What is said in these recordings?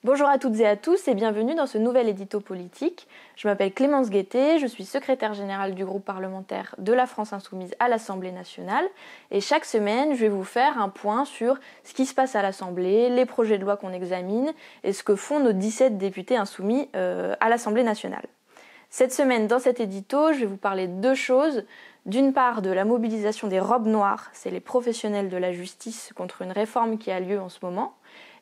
Bonjour à toutes et à tous et bienvenue dans ce nouvel édito politique. Je m'appelle Clémence Guettet, je suis secrétaire générale du groupe parlementaire de la France Insoumise à l'Assemblée nationale et chaque semaine je vais vous faire un point sur ce qui se passe à l'Assemblée, les projets de loi qu'on examine et ce que font nos 17 députés insoumis à l'Assemblée nationale. Cette semaine dans cet édito, je vais vous parler de deux choses. D'une part de la mobilisation des robes noires, c'est les professionnels de la justice contre une réforme qui a lieu en ce moment.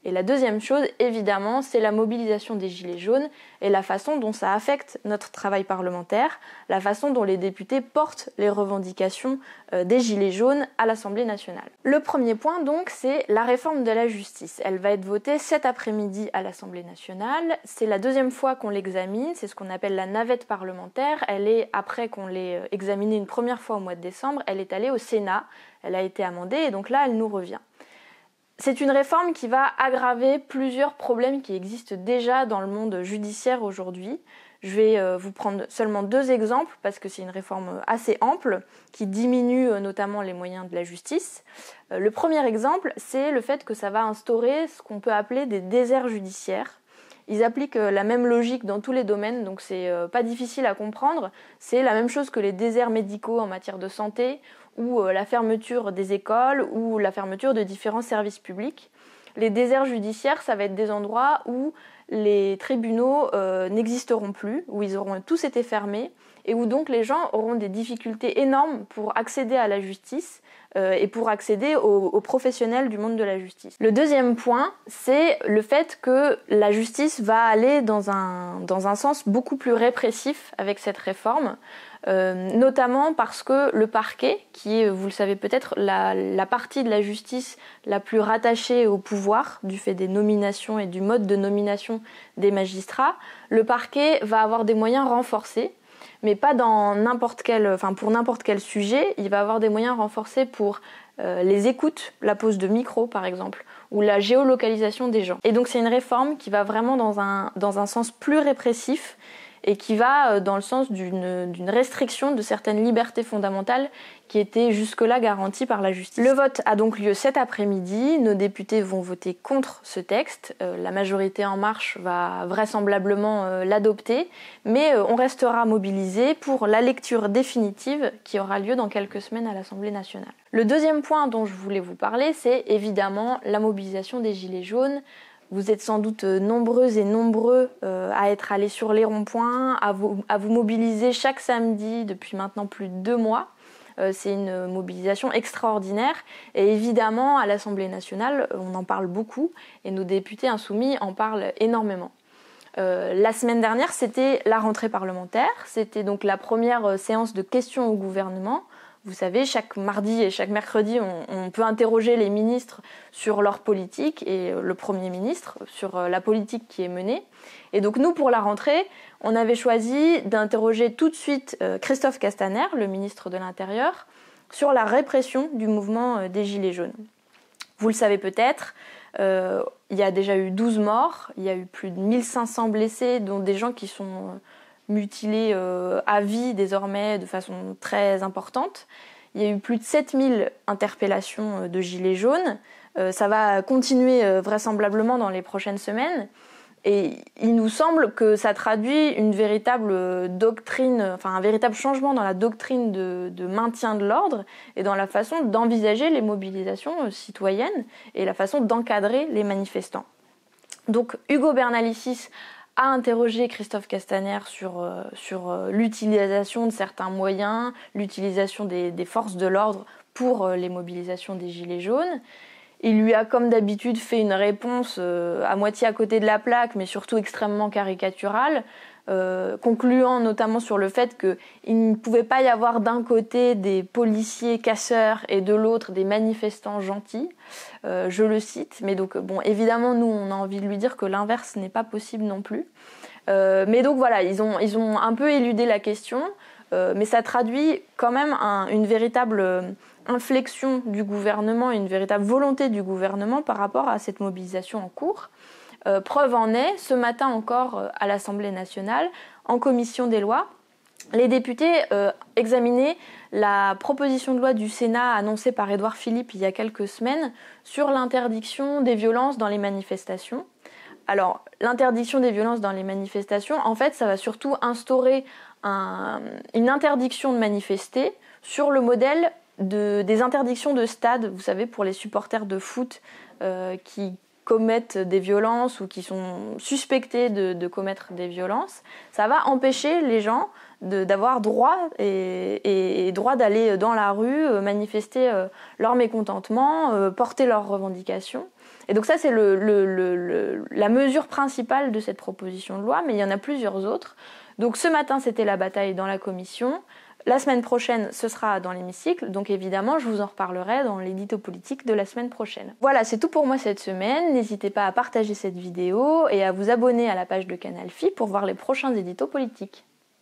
Et la deuxième chose, évidemment, c'est la mobilisation des Gilets jaunes et la façon dont ça affecte notre travail parlementaire, la façon dont les députés portent les revendications des Gilets jaunes à l'Assemblée nationale. Le premier point, donc, c'est la réforme de la justice. Elle va être votée cet après-midi à l'Assemblée nationale. C'est la deuxième fois qu'on l'examine, c'est ce qu'on appelle la navette parlementaire. Elle est, après qu'on l'ait examinée une première fois au mois de décembre, elle est allée au Sénat, elle a été amendée et donc là, elle nous revient. C'est une réforme qui va aggraver plusieurs problèmes qui existent déjà dans le monde judiciaire aujourd'hui. Je vais vous prendre seulement deux exemples parce que c'est une réforme assez ample qui diminue notamment les moyens de la justice. Le premier exemple, c'est le fait que ça va instaurer ce qu'on peut appeler des déserts judiciaires. Ils appliquent la même logique dans tous les domaines, donc c'est pas difficile à comprendre. C'est la même chose que les déserts médicaux en matière de santé ou la fermeture des écoles ou la fermeture de différents services publics. Les déserts judiciaires, ça va être des endroits où les tribunaux n'existeront plus, où ils auront tous été fermés et où donc les gens auront des difficultés énormes pour accéder à la justice et pour accéder aux professionnels du monde de la justice. Le deuxième point, c'est le fait que la justice va aller dans un sens beaucoup plus répressif avec cette réforme, notamment parce que le parquet, qui est, vous le savez peut-être, la partie de la justice la plus rattachée au pouvoir, du fait des nominations et du mode de nomination des magistrats, le parquet va avoir des moyens renforcés, mais pas dans pour n'importe quel sujet. Il va avoir des moyens renforcés pour les écoutes, la pose de micro par exemple, ou la géolocalisation des gens. Et donc c'est une réforme qui va vraiment dans un sens plus répressif et qui va dans le sens d'une restriction de certaines libertés fondamentales qui étaient jusque-là garanties par la justice. Le vote a donc lieu cet après-midi. Nos députés vont voter contre ce texte. La majorité En Marche va vraisemblablement l'adopter, mais on restera mobilisé pour la lecture définitive qui aura lieu dans quelques semaines à l'Assemblée nationale. Le deuxième point dont je voulais vous parler, c'est évidemment la mobilisation des Gilets jaunes. Vous êtes sans doute nombreuses et nombreux à être allés sur les ronds-points, à vous mobiliser chaque samedi depuis maintenant plus de 2 mois. C'est une mobilisation extraordinaire et évidemment à l'Assemblée nationale on en parle beaucoup et nos députés insoumis en parlent énormément. La semaine dernière c'était la rentrée parlementaire, c'était donc la première séance de questions au gouvernement. Vous savez, chaque mardi et chaque mercredi, on peut interroger les ministres sur leur politique et le Premier ministre sur la politique qui est menée. Et donc nous, pour la rentrée, on avait choisi d'interroger tout de suite Christophe Castaner, le ministre de l'Intérieur, sur la répression du mouvement des Gilets jaunes. Vous le savez peut-être, il y a déjà eu 12 morts, il y a eu plus de 1500 blessés, dont des gens qui sont mutilés à vie désormais de façon très importante. Il y a eu plus de 7000 interpellations de gilets jaunes. Ça va continuer vraisemblablement dans les prochaines semaines. Et il nous semble que ça traduit une véritable doctrine, un véritable changement dans la doctrine de maintien de l'ordre et dans la façon d'envisager les mobilisations citoyennes et la façon d'encadrer les manifestants. Donc Hugo Bernalicis a interrogé Christophe Castaner sur l'utilisation de certains moyens, l'utilisation des forces de l'ordre pour les mobilisations des Gilets jaunes. Il lui a, comme d'habitude, fait une réponse à moitié à côté de la plaque, mais surtout extrêmement caricaturale, concluant notamment sur le fait qu'il ne pouvait pas y avoir d'un côté des policiers casseurs et de l'autre des manifestants gentils. Je le cite, mais donc bon, évidemment nous on a envie de lui dire que l'inverse n'est pas possible non plus. Mais donc voilà, ils ont un peu éludé la question, mais ça traduit quand même une véritable inflexion du gouvernement, une véritable volonté du gouvernement par rapport à cette mobilisation en cours. Preuve en est, ce matin encore à l'Assemblée nationale, en commission des lois, les députés examinaient la proposition de loi du Sénat annoncée par Édouard Philippe il y a quelques semaines sur l'interdiction des violences dans les manifestations. Alors, l'interdiction des violences dans les manifestations, en fait, ça va surtout instaurer une interdiction de manifester sur le modèle des interdictions de stade, vous savez, pour les supporters de foot qui commettent des violences ou qui sont suspectés de commettre des violences. Ça va empêcher les gens d'avoir droit et droit d'aller dans la rue, manifester leur mécontentement, porter leurs revendications. Et donc ça, c'est la mesure principale de cette proposition de loi, mais il y en a plusieurs autres. Donc ce matin, c'était la bataille dans la commission. La semaine prochaine, ce sera dans l'hémicycle, donc évidemment, je vous en reparlerai dans l'édito politique de la semaine prochaine. Voilà, c'est tout pour moi cette semaine. N'hésitez pas à partager cette vidéo et à vous abonner à la page de Canal Phi pour voir les prochains éditos politiques.